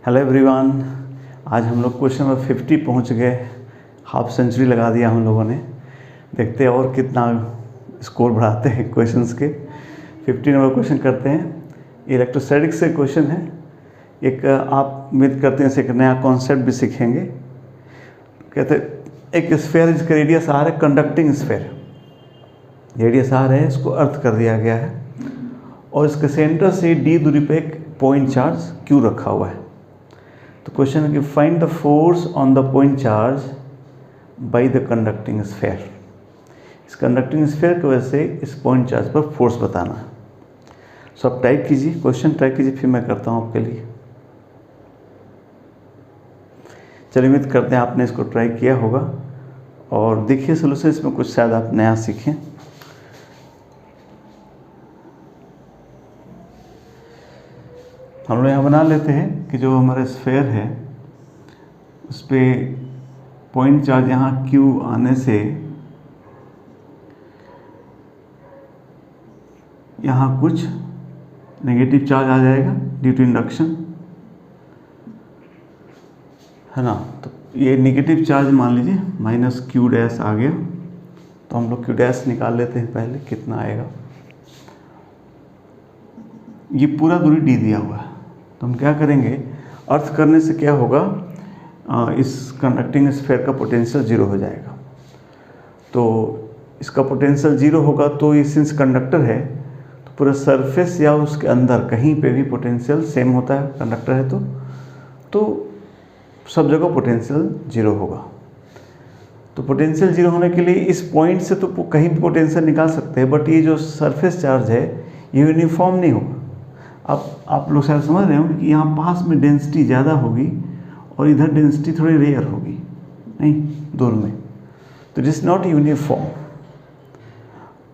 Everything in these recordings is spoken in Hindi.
हेलो एवरीवन, आज हम लोग क्वेश्चन नंबर 50 पहुंच गए। हाफ सेंचुरी लगा दिया हम लोगों ने। देखते हैं और कितना स्कोर बढ़ाते हैं क्वेश्चंस के। 50 नंबर क्वेश्चन करते हैं। इलेक्ट्रोस्टैटिक्स से क्वेश्चन है। एक आप उम्मीद करते हैं एक नया कॉन्सेप्ट भी सीखेंगे। कहते एक स्फेयर जिसका रेडियस आर है, कंडक्टिंग स्फेयर, रेडियस आर है, इसको अर्थ कर दिया गया है और इसके सेंटर से डी दूरी पे एक पॉइंट चार्ज क्यू रखा हुआ है। तो क्वेश्चन है कि find the force on the point charge by the conducting sphere. इस कंडक्टिंग स्फेयर की वजह से इस पॉइंट चार्ज पर फोर्स बताना है। सो आप टाइप कीजिए, क्वेश्चन टाइप कीजिए, फिर मैं करता हूँ आपके लिए। चलिए, उम्मीद करते हैं आपने इसको ट्राई किया होगा और देखिए सोल्यूशन, इसमें कुछ शायद आप नया सीखें। हम लोग यहाँ बना लेते हैं कि जो हमारा स्फेयर है उस पर पॉइंट चार्ज यहाँ Q आने से यहाँ कुछ नेगेटिव चार्ज आ जाएगा ड्यू टू इंडक्शन, है ना। तो ये नेगेटिव चार्ज मान लीजिए माइनस Q डैश आ गया। तो हम लोग Q डैश निकाल लेते हैं पहले, कितना आएगा। ये पूरा दूरी D दिया हुआ है, तो हम क्या करेंगे, अर्थ करने से क्या होगा, इस कंडक्टिंग स्फेयर का पोटेंशियल जीरो हो जाएगा। तो इसका पोटेंशियल जीरो होगा तो ये सिंस कंडक्टर है तो पूरा सरफेस या उसके अंदर कहीं पे भी पोटेंशियल सेम होता है, कंडक्टर है तो सब जगह पोटेंशियल जीरो होगा। तो पोटेंशियल जीरो होने के लिए इस पॉइंट से तो कहीं भी पोटेंशियल निकाल सकते हैं, बट ये जो सरफेस चार्ज है ये यूनिफॉर्म नहीं होगा। आप लोग शायद समझ रहे होंगे कि यहाँ पास में डेंसिटी ज़्यादा होगी और इधर डेंसिटी थोड़ी रेयर होगी, नहीं दूर में, तो इट इज़ नॉट यूनिफॉर्म।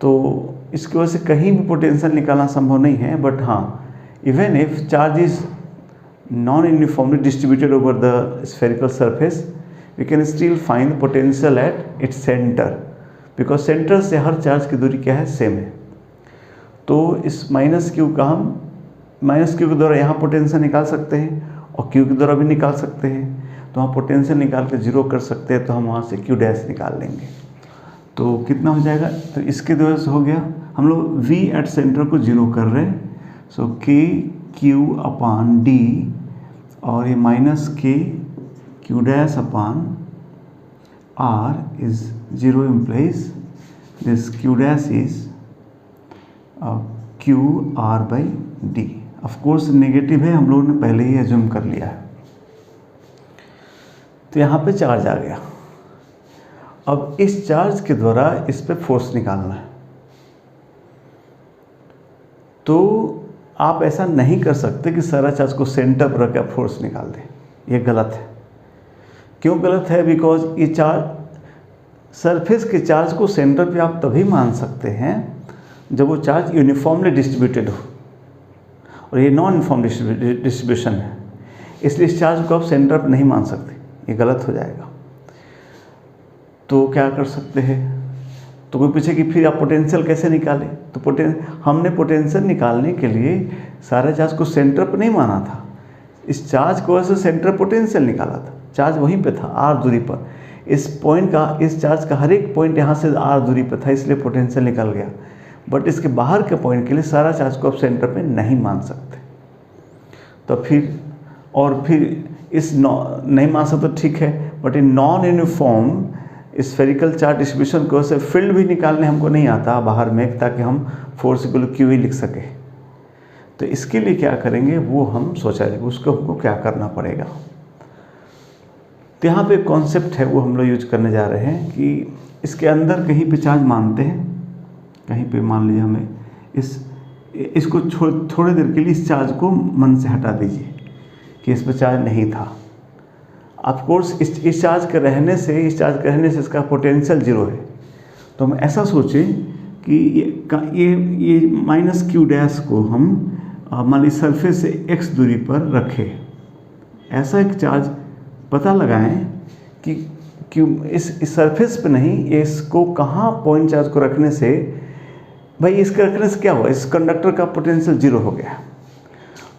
तो इसकी वजह से कहीं भी पोटेंशियल निकालना संभव नहीं है। बट हाँ, even if charge is non uniformly distributed over the spherical surface, we can still find potential at its centre, because centre से हर चार्ज की दूरी क्या है, सेम है। तो इस माइनस क्यू का हम माइनस क्यू के द्वारा यहाँ पोटेंशियल निकाल सकते हैं और क्यू के द्वारा भी निकाल सकते हैं। तो हम पोटेंशियल निकाल के जीरो कर सकते हैं, तो हम वहाँ से क्यू डैश निकाल लेंगे। तो कितना हो जाएगा, तो इसके द्वारा से हो गया। हम लोग वी एट सेंटर को जीरो कर रहे हैं, सो के क्यू अपान डी, और ये minus K Q dash upon R is zero, implies this Q dash is Q R by D. Of course negative है, हम लोगों ने पहले ही एज्यूम कर लिया है। तो यहाँ पे चार्ज आ गया। अब इस चार्ज के द्वारा इस पे फोर्स निकालना है। तो आप ऐसा नहीं कर सकते कि सारा चार्ज को सेंटर पर रखकर फोर्स निकाल दें, ये गलत है। क्यों गलत है, बिकॉज ये चार्ज सरफेस के चार्ज को सेंटर पे आप तभी मान सकते हैं जब वो चार्ज यूनिफॉर्मली डिस्ट्रीब्यूटेड हो, और ये नॉन यूनिफॉर्म डिस्ट्रीब्यूशन है, इसलिए इस चार्ज को आप सेंटर पर नहीं मान सकते, ये गलत हो जाएगा। तो क्या कर सकते हैं, तो कोई पूछे कि फिर आप पोटेंशियल कैसे निकालें, तो हमने पोटेंशियल निकालने के लिए सारे चार्ज को सेंटर पर नहीं माना था, इस चार्ज को वैसे सेंटर पोटेंशियल निकाला था। चार्ज वहीं पे था आर दूरी पर, इस पॉइंट का, इस चार्ज का हर एक पॉइंट यहाँ से आर दूरी पर था, इसलिए पोटेंशियल निकल गया। बट इसके बाहर के पॉइंट के लिए सारा चार्ज को आप सेंटर पे नहीं मान सकते। तो फिर इस नहीं मान सकते, ठीक है, but in non uniform spherical charge distribution को से फील्ड भी निकालने हमको नहीं आता बाहर में, ताकि हम फोर्स इक्वल क्यू ही लिख सके। तो इसके लिए क्या करेंगे वो हम सोचा जाएगा, उसको हमको क्या करना पड़ेगा। तो यहाँ पे कॉन्सेप्ट है वो हम लोग यूज करने जा रहे हैं कि इसके अंदर कहीं पे चार्ज मानते हैं, कहीं पे मान लीजिए हमें इसको थोड़ी देर के लिए इस चार्ज को मन से हटा दीजिए कि इस पर चार्ज नहीं था। ऑफ कोर्स इस चार्ज के रहने से इसका पोटेंशियल जीरो है। तो हम ऐसा सोचें कि ये माइनस क्यू डैश को हम मान लीजिए सरफेस से एक्स दूरी पर रखें। ऐसा एक चार्ज पता लगाएं कि क्यों इस सरफेस पे नहीं, इसको कहाँ पॉइंट चार्ज को रखने से भाई इसके रखने से क्या हुआ, इस कंडक्टर का पोटेंशियल जीरो हो गया।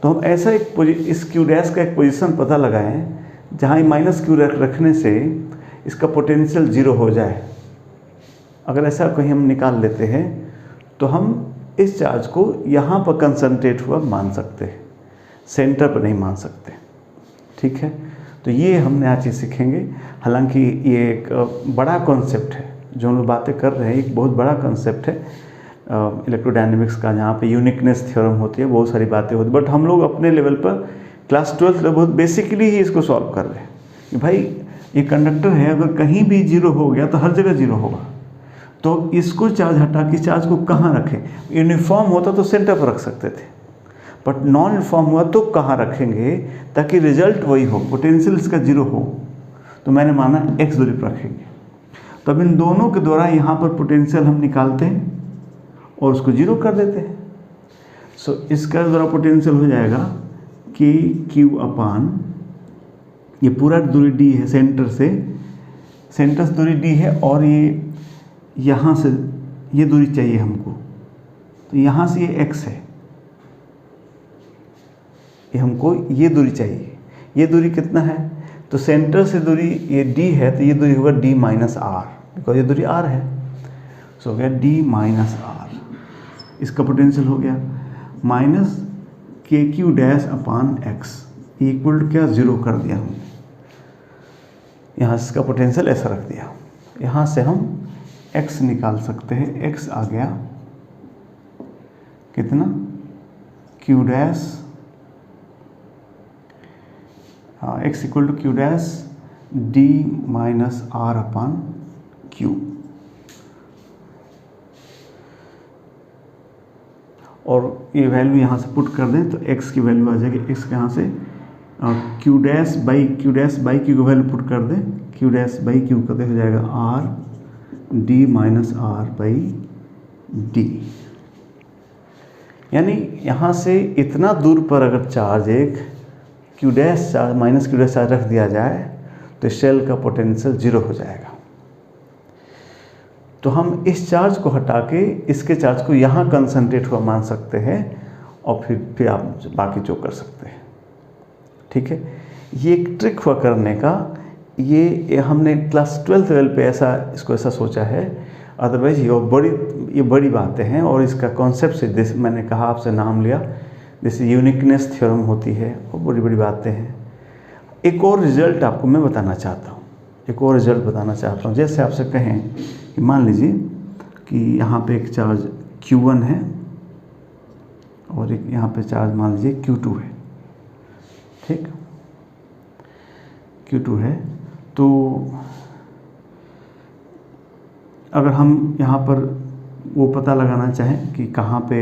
तो हम ऐसा इस क्यू डैश का एक पोजीशन पता लगाएं जहाँ माइनस क्यू रखने से इसका पोटेंशियल 0 हो जाए। अगर ऐसा कहीं हम निकाल लेते हैं तो हम इस चार्ज को यहाँ पर कंसंट्रेट हुआ मान सकते हैं, सेंटर पर नहीं मान सकते। ठीक है, तो ये हम नया चीज़ सीखेंगे। हालांकि ये एक बड़ा कॉन्सेप्ट है, जो हम लोग बातें कर रहे हैं एक बहुत बड़ा कॉन्सेप्ट है इलेक्ट्रोडायनेमिक्स का, जहाँ पे यूनिकनेस थ्योरम होती है, बहुत सारी बातें होती है। बट हम लोग अपने लेवल पर क्लास 12 में बहुत बेसिकली ही इसको सॉल्व कर रहे हैं कि भाई ये कंडक्टर है, अगर कहीं भी 0 हो गया तो हर जगह 0 होगा, तो इसको चार्ज हटा के चार्ज को कहाँ रखें। यूनिफॉर्म होता तो सेंटर पर रख सकते थे, बट नॉन यूनिफॉर्म हुआ तो कहाँ रखेंगे ताकि रिजल्ट वही हो, पोटेंशियल इसका 0 हो। तो मैंने माना x दूरी पर रखेंगे। तो अब इन दोनों के द्वारा यहाँ पर पोटेंशियल हम निकालते हैं और उसको 0 कर देते हैं। सो इसका द्वारा पोटेंशियल हो जाएगा कि Q अपान, ये पूरा दूरी d है, सेंटर से दूरी d है, और ये यहाँ से ये दूरी चाहिए हमको, तो यहाँ से ये x है, ये हमको ये दूरी चाहिए। ये दूरी कितना है, तो सेंटर से दूरी ये d है, तो ये दूरी होगा d माइनस आर, बिकॉज ये दूरी r है। सो हो गया d माइनस आर, इसका पोटेंशियल हो गया minus K Q dash upon X equal to क्या 0 कर दिया हमने। यहाँ से इसका पोटेंशियल ऐसा रख दिया। यहाँ से हम x निकाल सकते हैं। x आ गया कितना, क्यू डैश, हाँ, x equal to Q dash d minus R upon Q. और ये वैल्यू यहाँ से पुट कर दें तो x की वैल्यू आ जाएगी, x के यहाँ से क्यू डैश बाई क्यू की वैल्यू पुट कर दें, क्यू डैश बाई क्यू करते हो जाएगा r d minus R by D. यानी यहाँ से इतना दूर पर अगर चार्ज एक Q dash charge minus Q dash charge रख दिया जाए तो सेल का पोटेंशियल 0 हो जाएगा। तो हम इस चार्ज को हटा के इसके चार्ज को यहाँ कंसंट्रेट हुआ मान सकते हैं और फिर आप बाकी जो कर सकते हैं। ठीक है, ये एक ट्रिक हुआ करने का। ये हमने क्लास 12 लेवल पे इसको ऐसा सोचा है, अदरवाइज ये बड़ी बातें हैं। और इसका कॉन्सेप्ट से मैंने कहा आपसे नाम लिया, जैसे यूनिकनेस थ्योरम होती है, वो बड़ी बड़ी बातें हैं। एक और रिजल्ट आपको मैं बताना चाहता हूँ, जैसे आपसे कहें कि मान लीजिए कि यहाँ पे एक चार्ज Q1 है और एक यहाँ पे चार्ज मान लीजिए Q2 है। ठीक, Q2 है, तो अगर हम यहाँ पर वो पता लगाना चाहें कि कहाँ पे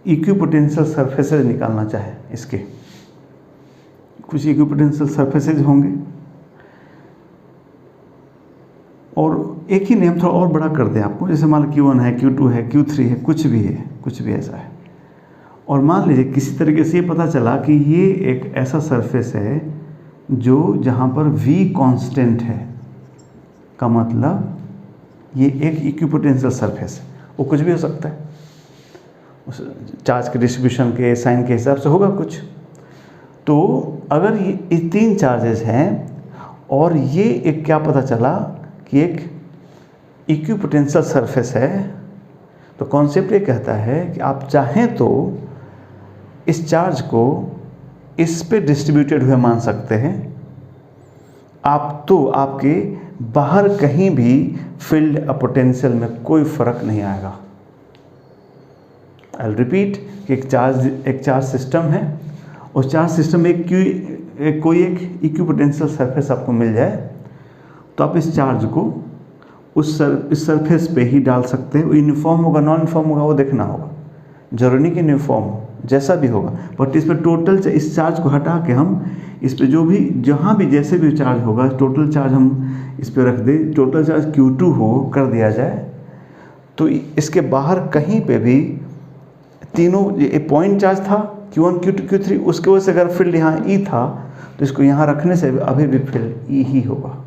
इक्विपोटेंशियल सरफेसेज निकालना चाहें, इसके कुछ इक्विपोटेंशियल सरफेसेज होंगे। और एक ही नेम थोड़ा और बड़ा कर दें आपको, जैसे मान लो Q1 है, Q2 है, Q3 है, कुछ भी ऐसा है। और मान लीजिए किसी तरीके से ये पता चला कि ये एक ऐसा सरफेस है जो जहाँ पर V कांस्टेंट है, का मतलब ये एक इक्विपोटेंशियल सरफेस है। वो कुछ भी हो सकता है, उस चार्ज के डिस्ट्रीब्यूशन के साइन के हिसाब से होगा कुछ। तो अगर ये 3 चार्जेस हैं और ये एक क्या पता चला कि एक इक्विपोटेंशियल सरफेस है, तो कॉन्सेप्ट ये कहता है कि आप चाहें तो इस चार्ज को इस पे डिस्ट्रीब्यूटेड हुए मान सकते हैं। आप तो आपके बाहर कहीं भी फील्ड पोटेंशियल में कोई फर्क नहीं आएगा। आई रिपीट कि एक चार्ज सिस्टम है, उस चार्ज सिस्टम में कोई एक इक्विपोटेंशियल सरफेस आपको मिल जाए तो आप इस चार्ज को इस सरफेस पे ही डाल सकते हैं। यूनिफॉर्म होगा नॉन यूनिफॉर्म होगा वो देखना होगा, जरूरी नहीं कि यूनिफॉर्म हो, जैसा भी होगा। बट इस पर टोटल इस चार्ज को हटा के हम इस पे जो भी जहाँ भी जैसे भी चार्ज होगा टोटल चार्ज हम इस पे रख दें, टोटल चार्ज Q2 हो कर दिया जाए, तो इसके बाहर कहीं पे भी तीनों पॉइंट चार्ज था Q1 Q2 Q3, उसके वजह से अगर फील्ड यहाँ E था तो इसको यहाँ रखने से अभी भी फील्ड E ही होगा,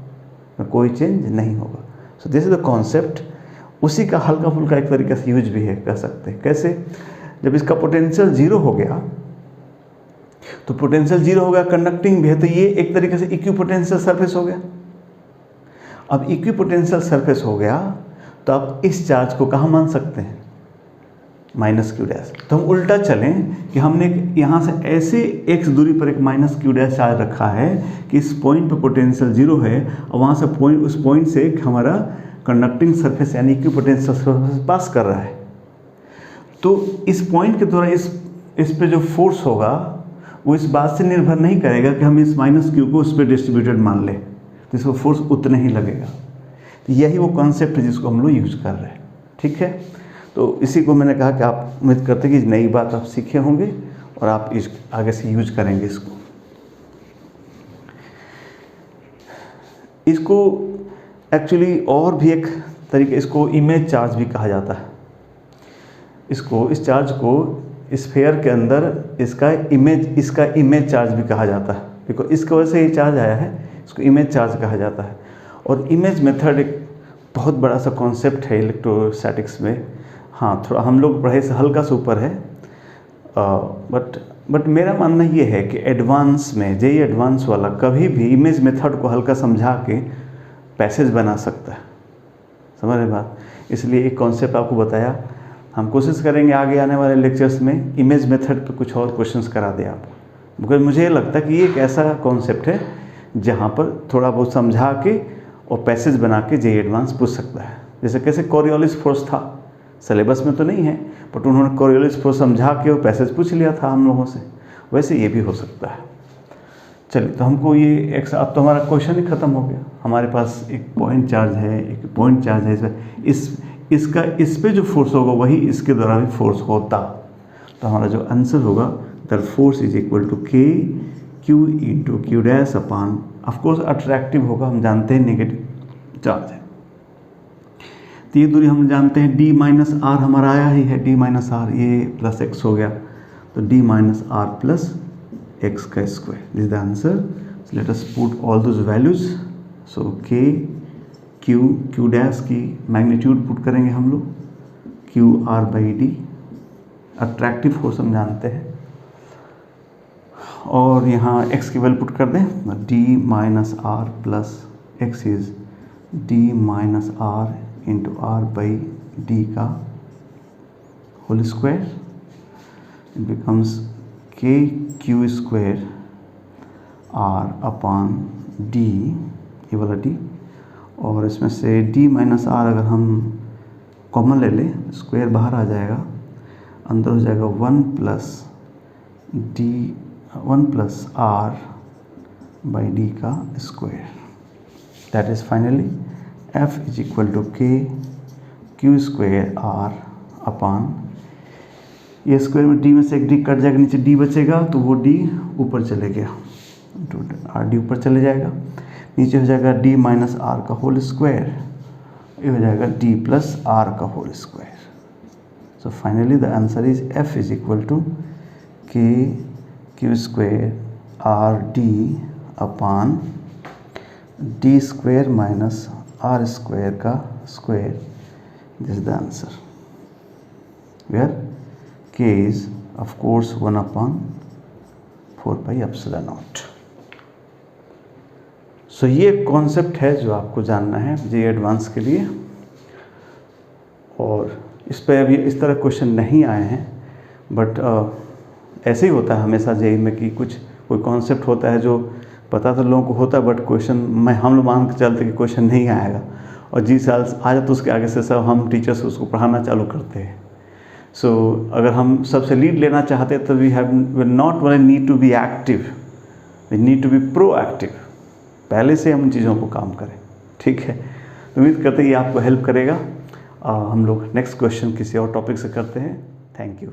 कोई चेंज नहीं होगा। So this is the concept. उसी का हल्का फुल्का एक तरीके से यूज भी है, कह सकते हैं। कैसे, जब इसका पोटेंशियल 0 हो गया तो पोटेंशियल जीरो हो गया, कंडक्टिंग भी है, तो ये एक तरीके से इक्विपोटेंशियल सरफेस हो गया। अब इक्विपोटेंशियल सरफेस हो गया तो आप इस चार्ज को कहाँ मान सकते हैं, माइनस क्यू डैश। तो हम उल्टा चलें कि हमने यहाँ से ऐसे x दूरी पर एक माइनस क्यू डैश चार्ज रखा है कि इस पॉइंट पर पोटेंशियल जीरो है और वहाँ से उस पॉइंट से हमारा कंडक्टिंग सरफेस यानी इक्विपोटेंशियल सरफेस पास कर रहा है। तो इस पॉइंट के द्वारा इस पे जो फोर्स होगा वो इस बात से निर्भर नहीं करेगा कि हम इस माइनस क्यू को उस पर डिस्ट्रीब्यूटेड मान लें, तो इसको फोर्स उतना ही लगेगा। तो यही वो कॉन्सेप्ट है जिसको हम लोग यूज कर रहे हैं, ठीक है। तो इसी को मैंने कहा कि आप उम्मीद करते हैं कि नई बात आप सीखे होंगे और आप इस आगे से यूज करेंगे इसको एक्चुअली और भी एक तरीके, इसको इमेज चार्ज भी कहा जाता है। इस चार्ज को स्फीयर के अंदर इसका इमेज चार्ज भी कहा जाता है, बिकॉज इसकी वजह से ये चार्ज आया है, इसको इमेज चार्ज कहा जाता है। और इमेज मेथड एक बहुत बड़ा सा कॉन्सेप्ट है इलेक्ट्रोस्टैटिक्स में। हाँ, थोड़ा हम लोग पढ़ाई से हल्का सा ऊपर है, बट मेरा मानना ये है कि एडवांस में जेईई एडवांस वाला कभी भी इमेज मेथड को हल्का समझा के पैसेज बना सकता है, समझ रहे बात। इसलिए एक कॉन्सेप्ट आपको बताया, हम कोशिश करेंगे आगे आने वाले लेक्चर्स में इमेज मेथड पे कुछ और क्वेश्चंस करा दें आपको, बिकॉज मुझे ये लगता है कि ये एक ऐसा कॉन्सेप्ट है जहाँ पर थोड़ा बहुत समझा के और पैसेज बना के जेईई एडवांस पूछ सकता है। जैसे कैसे कोरियोलिस फोर्स था, सिलेबस में तो नहीं है, बट उन्होंने कोरियोलिस फोर्स समझा के और पैसेज पूछ लिया था हम लोगों से, वैसे ये भी हो सकता है। चलिए, तो हमको ये अब तो हमारा क्वेश्चन ही ख़त्म हो गया। हमारे पास एक पॉइंट चार्ज है, एक पॉइंट चार्ज है, इसका इस पे जो फोर्स होगा वही इसके द्वारा भी फोर्स होता। तो हमारा जो आंसर होगा that force is equal to K Q into Q dash upon, of course attractive होगा, हम जानते हैं नेगेटिव चार्ज है। तो ये दूरी हम जानते हैं d माइनस आर हमारा आया ही है, d माइनस आर, ये प्लस एक्स हो गया, तो d minus R plus X का square, this is the answer. So let us put all those values. So K Q dash की मैग्नीट्यूड पुट करेंगे हम लोग, Q R by D, attractive force हम जानते हैं, और यहाँ x की वैल्यू पुट कर दें, d minus R plus X is d minus R into R by D का whole square, it becomes K Q square R upon D, ये वाला डी, और इसमें से d माइनस आर अगर हम कॉमन ले लें, स्क्वायर बाहर आ जाएगा, अंदर हो जाएगा 1 प्लस आर बाई डी का square, that is finally f is equal to K Q square R upon, ये स्क्वायर में d में से एक d कट जाएगा, नीचे d बचेगा तो वो d ऊपर चले गया, तो आर डी ऊपर चले जाएगा, नीचे हो जाएगा d माइनस आर का होल स्क्वायर, ये हो जाएगा d प्लस आर का whole square. So finally the answer is f is equal to K Q square R D upon D square minus R square का square, this is the answer, where k is of course 1 upon 4 pi epsilon naught। सो ये कॉन्सेप्ट है जो आपको जानना है जेईई एडवांस के लिए, और इस पर अभी इस तरह क्वेश्चन नहीं आए हैं, बट ऐसे ही होता है हमेशा जेईई में कि कोई कॉन्सेप्ट होता है जो पता तो लोगों को होता है, बट क्वेश्चन हम लोग मान के चलते कि क्वेश्चन नहीं आएगा, और जिस साल आ जाए तो उसके आगे से सब हम टीचर्स उसको पढ़ाना चालू करते हैं। सो अगर हम सबसे लीड लेना चाहते हैं तो we not only need to be active, we need to be proactive, पहले से हम चीज़ों को काम करें, ठीक है। उम्मीद करते हैं ये आपको हेल्प करेगा। हम लोग नेक्स्ट क्वेश्चन किसी और टॉपिक से करते हैं। Thank you.